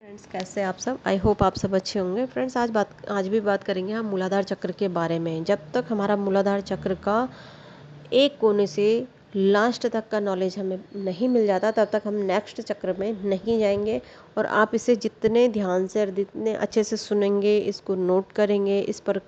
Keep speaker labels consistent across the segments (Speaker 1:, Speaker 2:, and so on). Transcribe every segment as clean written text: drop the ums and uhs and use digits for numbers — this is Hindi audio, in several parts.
Speaker 1: फ्रेंड्स, कैसे हैं आप सब। आई होप आप सब अच्छे होंगे। फ्रेंड्स, आज भी बात करेंगे हम मूलाधार चक्र के बारे में। जब तक हमारा मूलाधार चक्र का एक कोने से लास्ट तक का नॉलेज हमें नहीं मिल जाता, तब तक हम नेक्स्ट चक्र में नहीं जाएंगे। और आप इसे जितने ध्यान से और जितने अच्छे से सुनेंगे, इसको नोट करेंगे, इस पर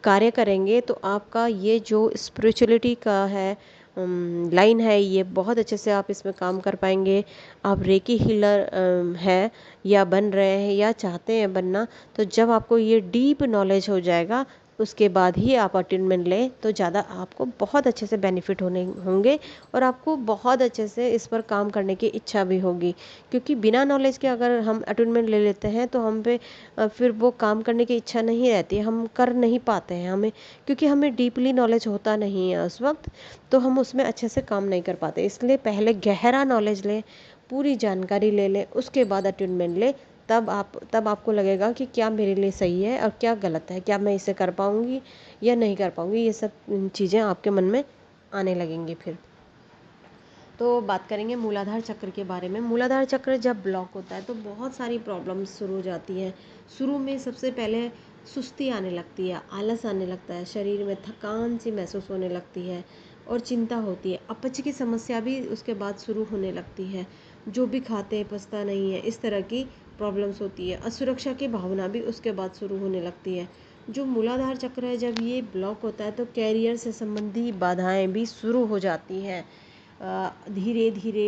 Speaker 1: कार्य करेंगे, तो आपका ये जो स्पिरिचुअलिटी का है लाइन है, ये बहुत अच्छे से आप इसमें काम कर पाएंगे। आप रेकी हीलर है या बन रहे हैं या चाहते हैं बनना, तो जब आपको ये डीप नॉलेज हो जाएगा, उसके बाद ही आप अटेनमेंट लें तो ज़्यादा आपको बहुत अच्छे से बेनिफिट होंगे। और आपको बहुत अच्छे से इस पर काम करने की इच्छा भी होगी, क्योंकि बिना नॉलेज के अगर हम अटेनमेंट ले लेते हैं तो हम पे फिर वो काम करने की इच्छा नहीं रहती, हम कर नहीं पाते हैं हमें, क्योंकि हमें डीपली नॉलेज होता नहीं है उस वक्त, तो हम उसमें अच्छे से काम नहीं कर पाते। इसलिए पहले गहरा नॉलेज लें, पूरी जानकारी ले लें, उसके बाद अटेनमेंट लें। तब आपको लगेगा कि क्या मेरे लिए सही है और क्या गलत है, क्या मैं इसे कर पाऊँगी या नहीं कर पाऊँगी। ये सब चीज़ें आपके मन में आने लगेंगी। फिर तो बात करेंगे मूलाधार चक्र के बारे में। मूलाधार चक्र जब ब्लॉक होता है तो बहुत सारी प्रॉब्लम्स शुरू हो जाती हैं। शुरू में सबसे पहले सुस्ती आने लगती है, आलस आने लगता है, शरीर में थकान सी महसूस होने लगती है और चिंता होती है। अपच की समस्या भी उसके बाद शुरू होने लगती है। जो भी खाते हैं पचता नहीं है, इस तरह की प्रॉब्लम्स होती है। असुरक्षा की भावना भी उसके बाद शुरू होने लगती है। जो मूलाधार चक्र है, जब ये ब्लॉक होता है तो कैरियर से संबंधी बाधाएं भी शुरू हो जाती हैं। धीरे धीरे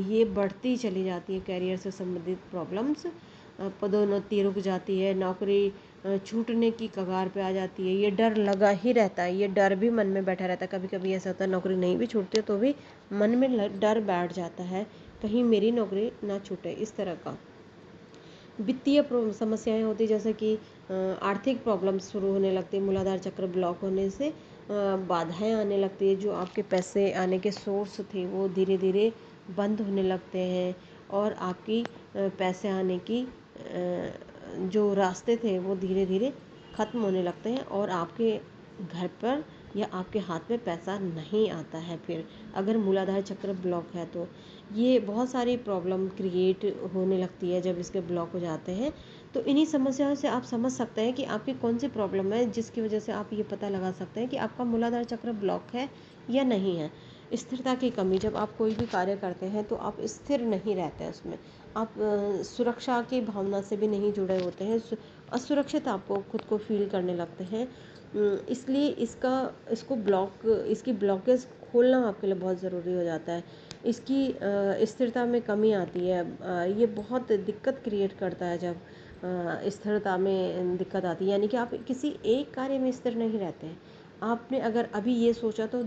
Speaker 1: ये बढ़ती चली जाती है कैरियर से संबंधित प्रॉब्लम्स। पदोन्नति रुक जाती है, नौकरी छूटने की कगार पे आ जाती है। ये डर लगा ही रहता है, ये डर भी मन में बैठा रहता है। कभी कभी ऐसा होता है नौकरी नहीं भी छूटती तो भी मन में डर बैठ जाता है, कहीं मेरी नौकरी ना छूटे, इस तरह का। वित्तीय समस्याएं होती, जैसे कि आर्थिक प्रॉब्लम्स शुरू होने लगती है। मूलाधार चक्र ब्लॉक होने से बाधाएं आने लगती है। जो आपके पैसे आने के सोर्स थे वो धीरे धीरे बंद होने लगते हैं, और आपकी पैसे आने की जो रास्ते थे वो धीरे धीरे ख़त्म होने लगते हैं, और आपके घर पर या आपके हाथ में पैसा नहीं आता है। फिर अगर मूलाधार चक्र ब्लॉक है तो ये बहुत सारी प्रॉब्लम क्रिएट होने लगती है जब इसके ब्लॉक हो जाते हैं। तो इन्हीं समस्याओं से आप समझ सकते हैं कि आपकी कौन सी प्रॉब्लम है, जिसकी वजह से आप ये पता लगा सकते हैं कि आपका मूलाधार चक्र ब्लॉक है या नहीं है। स्थिरता की कमी, जब आप कोई भी कार्य करते हैं तो आप स्थिर नहीं रहते हैं उसमें। आप सुरक्षा की भावना से भी नहीं जुड़े होते हैं, असुरक्षित आपको खुद को फील करने लगते हैं। इसलिए इसकी ब्लॉकेज खोलना आपके लिए बहुत ज़रूरी हो जाता है। इसकी स्थिरता में कमी आती है। ये बहुत दिक्कत क्रिएट करता है जब स्थिरता में दिक्कत आती है, यानी कि आप किसी एक कार्य में स्थिर नहीं रहते हैं। आपने अगर अभी ये सोचा तो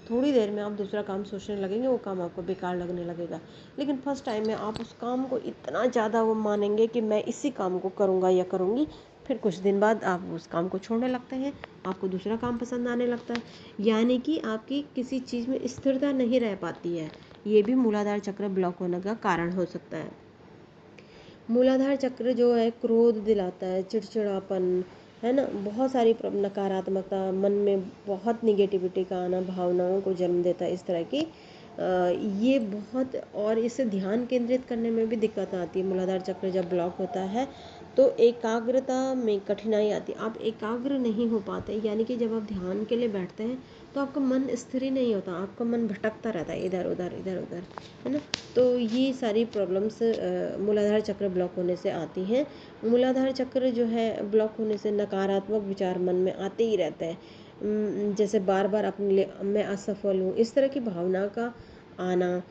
Speaker 1: थोड़ी देर में आप दूसरा काम सोचने लगेंगे, वो काम आपको बेकार लगने लगेगा। लेकिन फर्स्ट टाइम में आप उस काम को इतना ज़्यादा वो मानेंगे कि मैं इसी काम को करूँगा या करूँगी। फिर कुछ दिन बाद आप उस काम को छोड़ने लगते हैं, आपको दूसरा काम पसंद आने लगता है। यानी कि आपकी किसी चीज़ में स्थिरता नहीं रह पाती है। ये भी मूलाधार चक्र ब्लॉक होने का कारण हो सकता है। मूलाधार चक्र जो है क्रोध दिलाता है, चिड़चिड़ापन, है ना, बहुत सारी नकारात्मकता, मन में बहुत निगेटिविटी का आना, भावनाओं को जन्म देता है, इस तरह की ये बहुत। और इससे ध्यान केंद्रित करने में भी दिक्कत आती है। मूलाधार चक्र जब ब्लॉक होता है तो एकाग्रता में कठिनाई आती है, आप एकाग्र नहीं हो पाते। यानी कि जब आप ध्यान के लिए बैठते हैं तो आपका मन स्थिर ही नहीं होता, आपका मन भटकता रहता है इधर उधर इधर उधर, है ना। तो ये सारी प्रॉब्लम्स मूलाधार चक्र ब्लॉक होने से आती हैं। मूलाधार चक्र जो है ब्लॉक होने से नकारात्मक विचार मन में आते ही रहते हैं। जैसे बार बार अपने लिए मैं असफल हूँ, इस तरह की भावना का आना,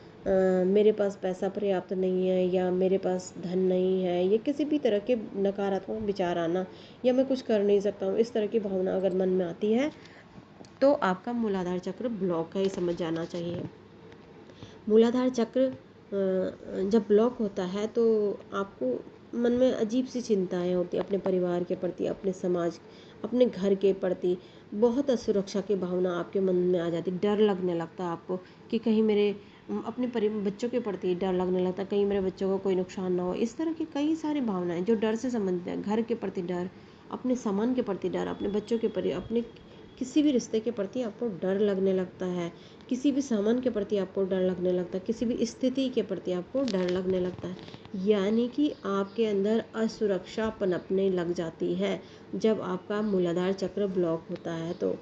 Speaker 1: मेरे पास पैसा पर्याप्त नहीं है, या मेरे पास धन नहीं है, या किसी भी तरह के नकारात्मक विचार आना, या मैं कुछ कर नहीं सकता हूँ, इस तरह की भावना अगर मन में आती है तो आपका मूलाधार चक्र ब्लॉक है, ये समझ जाना चाहिए। मूलाधार चक्र जब ब्लॉक होता है तो आपको मन में अजीब सी चिंताएं होती है, अपने परिवार के प्रति, अपने समाज, अपने घर के प्रति बहुत असुरक्षा की भावना आपके मन में आ जाती है। डर लगने लगता है आपको कि कहीं मेरे अपने बच्चों के प्रति डर लगने लगता है, कहीं मेरे बच्चों को कोई नुकसान ना हो। इस तरह की कई सारी भावनाएं जो डर से संबंधित है। घर के प्रति डर, अपने सामान के प्रति डर, अपने बच्चों के प्रति, अपने किसी भी रिश्ते के प्रति आपको डर लगने लगता है, किसी भी सामान के प्रति आपको डर लगने लगता है, किसी भी स्थिति के प्रति आपको डर लगने लगता है, यानी कि आपके अंदर असुरक्षा पनपने लग जाती है जब आपका मूलाधार चक्र ब्लॉक होता है। तो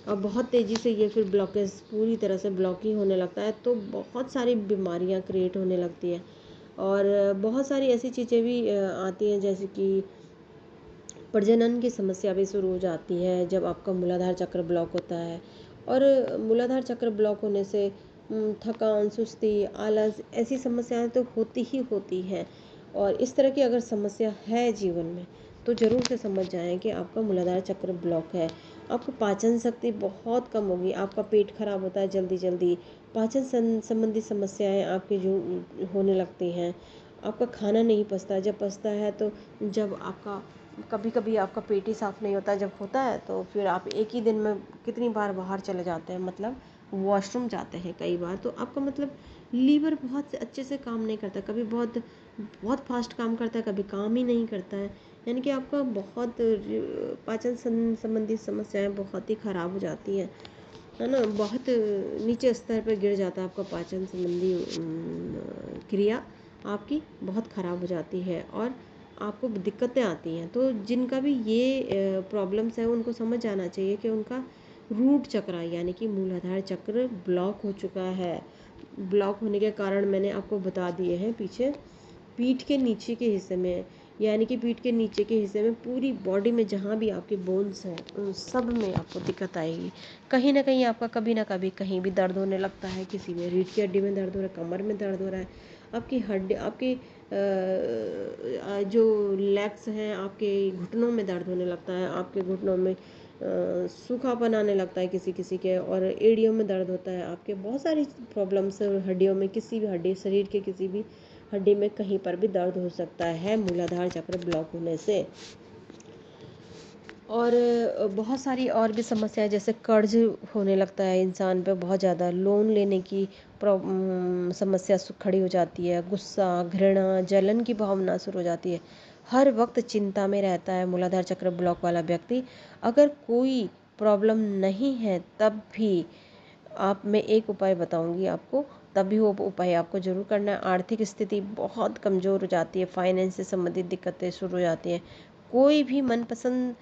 Speaker 1: और बहुत तेज़ी से ये फिर ब्लॉकेज पूरी तरह से ब्लॉक ही होने लगता है, तो बहुत सारी बीमारियां क्रिएट होने लगती है और बहुत सारी ऐसी चीज़ें भी आती हैं, जैसे कि प्रजनन की समस्या भी शुरू हो जाती है जब आपका मूलाधार चक्र ब्लॉक होता है। और मूलाधार चक्र ब्लॉक होने से थकान, सुस्ती, आलस, ऐसी समस्याएं तो होती ही होती हैं। और इस तरह की अगर समस्या है जीवन में तो ज़रूर से समझ जाएं कि आपका मूलाधार चक्र ब्लॉक है। आपको पाचन शक्ति बहुत कम होगी, आपका पेट खराब होता है जल्दी जल्दी, पाचन संबंधी समस्याएं आपकी जो होने लगती हैं, आपका खाना नहीं पचता, जब पचता है तो जब आपका कभी कभी आपका पेट ही साफ़ नहीं होता, जब होता है तो फिर आप एक ही दिन में कितनी बार बाहर चले जाते हैं, मतलब वॉशरूम जाते हैं कई बार, तो आपका मतलब लीवर बहुत अच्छे से काम नहीं करता, कभी बहुत बहुत फास्ट काम करता है, कभी काम ही नहीं करता है, यानी कि आपका बहुत पाचन संबंधी समस्याएं बहुत ही ख़राब हो जाती हैं, है ना, बहुत नीचे स्तर पर गिर जाता है आपका पाचन संबंधी क्रिया आपकी बहुत ख़राब हो जाती है और आपको दिक्कतें आती हैं। तो जिनका भी ये प्रॉब्लम्स है उनको समझ जाना चाहिए कि उनका रूट चक्र यानी कि मूलाधार चक्र ब्लॉक हो चुका है। ब्लॉक होने के कारण मैंने आपको बता दिए हैं पीछे, पीठ के नीचे के हिस्से में, यानी कि पीठ के नीचे के हिस्से में पूरी बॉडी में जहाँ भी आपके बोन्स हैं उन सब में आपको दिक्कत आएगी। कहीं ना कहीं आपका कभी ना कभी कहीं भी दर्द होने लगता है, किसी में रीढ़ की हड्डी में दर्द हो रहा है, कमर में दर्द हो रहा है, आपकी हड्डी, आपके जो लेग्स हैं, आपके घुटनों में दर्द होने लगता है, आपके घुटनों में सूखापन आने लगता है किसी किसी के, और एड़ियों में दर्द होता है, आपके बहुत सारी प्रॉब्लम्स हड्डियों में, किसी भी हड्डी, शरीर के किसी भी हड्डी में कहीं पर भी दर्द हो सकता है मूलाधार चक्र ब्लॉक होने से। और बहुत सारी और भी समस्याएं, जैसे कर्ज होने लगता है इंसान पे बहुत ज़्यादा, लोन लेने की समस्या खड़ी हो जाती है, गुस्सा, घृणा, जलन की भावना शुरू हो जाती है, हर वक्त चिंता में रहता है मूलाधार चक्र ब्लॉक वाला व्यक्ति। अगर कोई प्रॉब्लम नहीं है तब भी आप, मैं एक उपाय बताऊंगी आपको, तभी वो उपाय आपको जरूर करना है। आर्थिक स्थिति बहुत कमज़ोर हो जाती है, फाइनेंस से संबंधित दिक्कतें शुरू हो जाती हैं, कोई भी मनपसंद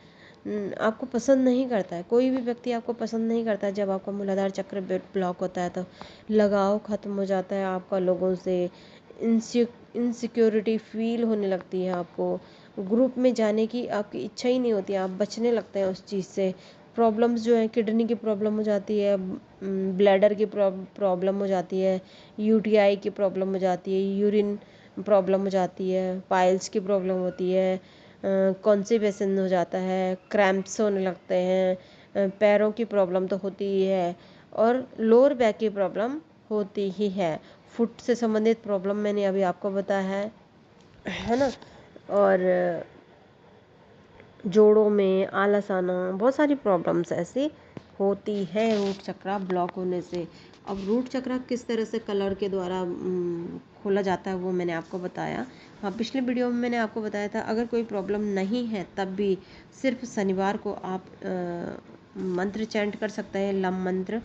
Speaker 1: आपको पसंद नहीं करता है, कोई भी व्यक्ति आपको पसंद नहीं करता है। जब आपका मूलाधार चक्र ब्लॉक होता है तो लगाव ख़त्म हो जाता है आपका लोगों से, इनसिक्योरिटी फील होने लगती है आपको, ग्रुप में जाने की आपकी इच्छा ही नहीं होती, आप बचने लगते हैं उस चीज़ से। प्रॉब्लम्स जो है, किडनी की प्रॉब्लम हो जाती है, ब्लैडर की प्रॉब्लम हो जाती है, यूटीआई की प्रॉब्लम हो जाती है, यूरिन प्रॉब्लम हो जाती है, पाइल्स की प्रॉब्लम होती है, कॉन्स्टिपेशन हो जाता है, क्रैम्प्स होने लगते हैं, पैरों की प्रॉब्लम तो होती ही है, और लोअर बैक की प्रॉब्लम होती ही है, फुट से संबंधित प्रॉब्लम मैंने अभी आपको बताया है ना, और जोड़ों में आलस आना, बहुत सारी प्रॉब्लम्स ऐसी होती है रूट चक्र ब्लॉक होने से। अब रूट चक्र किस तरह से कलर के द्वारा खोला जाता है वो मैंने आपको बताया। हाँ, पिछले वीडियो में मैंने आपको बताया था अगर कोई प्रॉब्लम नहीं है तब भी सिर्फ शनिवार को आप मंत्र चैंट कर सकते हैं, लम मंत्र,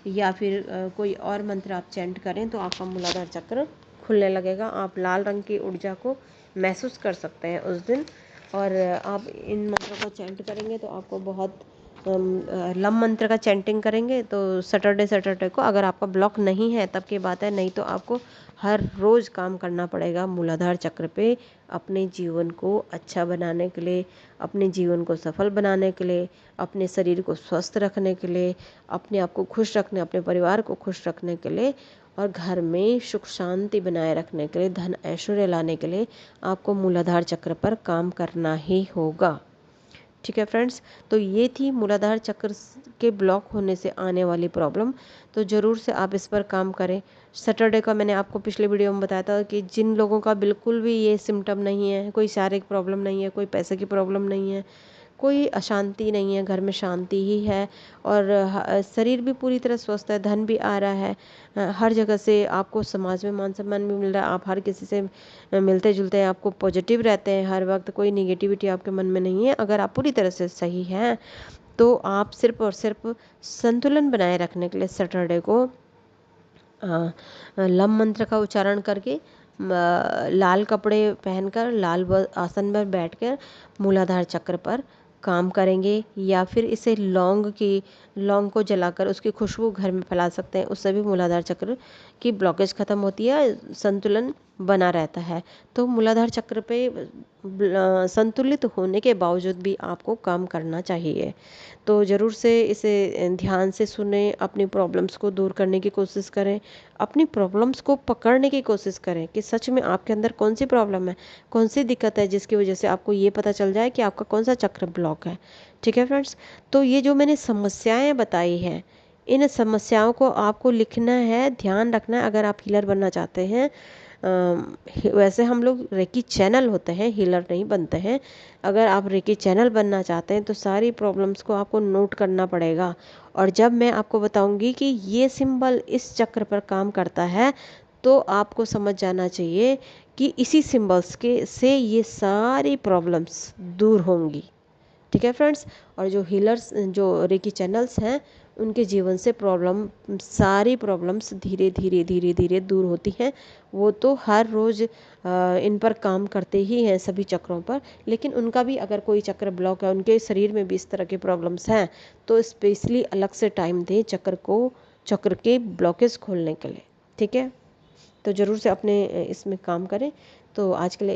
Speaker 1: या फिर कोई और मंत्र आप चैंट करें तो आपका मूलाधार चक्र खुलने लगेगा। आप लाल रंग की ऊर्जा को महसूस कर सकते हैं उस दिन, और आप इन मंत्रों को चैंट करेंगे तो आपको बहुत लम मंत्र का चैंटिंग करेंगे तो सैटरडे को, अगर आपका ब्लॉक नहीं है तब की बात है, नहीं तो आपको हर रोज़ काम करना पड़ेगा मूलाधार चक्र पे, अपने जीवन को अच्छा बनाने के लिए, अपने जीवन को सफल बनाने के लिए, अपने शरीर को स्वस्थ रखने के लिए, अपने आप को खुश रखने, अपने परिवार को खुश रखने के लिए, और घर में सुख शांति बनाए रखने के लिए, धन ऐश्वर्य लाने के लिए आपको मूलाधार चक्र पर काम करना ही होगा। ठीक है फ्रेंड्स, तो ये थी मूलाधार चक्र के ब्लॉक होने से आने वाली प्रॉब्लम। तो ज़रूर से आप इस पर काम करें। सैटरडे का मैंने आपको पिछले वीडियो में बताया था कि जिन लोगों का बिल्कुल भी ये सिम्टम नहीं है, कोई शारीरिक प्रॉब्लम नहीं है, कोई पैसे की प्रॉब्लम नहीं है, कोई अशांति नहीं है, घर में शांति ही है, और शरीर भी पूरी तरह स्वस्थ है, धन भी आ रहा है, हर जगह से आपको समाज में मान सम्मान भी मिल रहा है, आप हर किसी से मिलते जुलते हैं, आपको पॉजिटिव रहते हैं हर वक्त, कोई निगेटिविटी आपके मन में नहीं है, अगर आप पूरी तरह से सही हैं तो आप सिर्फ और सिर्फ संतुलन बनाए रखने के लिए सैटरडे को लम मंत्र का उच्चारण करके लाल कपड़े पहनकर लाल आसन पर बैठकर मूलाधार चक्र पर काम करेंगे, या फिर इसे लौंग को जलाकर उसकी खुशबू घर में फैला सकते हैं। उससे भी मूलाधार चक्र की ब्लॉकेज खत्म होती है, संतुलन बना रहता है। तो मूलाधार चक्र पे संतुलित होने के बावजूद भी आपको काम करना चाहिए। तो ज़रूर से इसे ध्यान से सुने, अपनी प्रॉब्लम्स को दूर करने की कोशिश करें, अपनी प्रॉब्लम्स को पकड़ने की कोशिश करें कि सच में आपके अंदर कौन सी प्रॉब्लम है, कौन सी दिक्कत है, जिसकी वजह से आपको ये पता चल जाए कि आपका कौन सा चक्र ब्लॉक है। ठीक है फ्रेंड्स, तो ये जो मैंने समस्याएं बताई हैं, इन समस्याओं को आपको लिखना है, ध्यान रखना है। अगर आप हीलर बनना चाहते हैं, वैसे हम लोग रेकी चैनल होते हैं, हीलर नहीं बनते हैं। अगर आप रेकी चैनल बनना चाहते हैं तो सारी प्रॉब्लम्स को आपको नोट करना पड़ेगा, और जब मैं आपको बताऊंगी कि ये सिंबल इस चक्र पर काम करता है, तो आपको समझ जाना चाहिए कि इसी सिंबल्स के से ये सारी प्रॉब्लम्स दूर होंगी। ठीक है फ्रेंड्स, और जो हीलर्स, जो रेकी चैनल्स हैं, उनके जीवन से सारी प्रॉब्लम्स धीरे धीरे धीरे धीरे दूर होती हैं। वो तो हर रोज़ इन पर काम करते ही हैं, सभी चक्रों पर। लेकिन उनका भी अगर कोई चक्र ब्लॉक है, उनके शरीर में भी इस तरह के प्रॉब्लम्स हैं, तो स्पेशली अलग से टाइम दें चक्र के ब्लॉकेज खोलने के लिए। ठीक है, तो ज़रूर से अपने इसमें काम करें। तो आज के लिए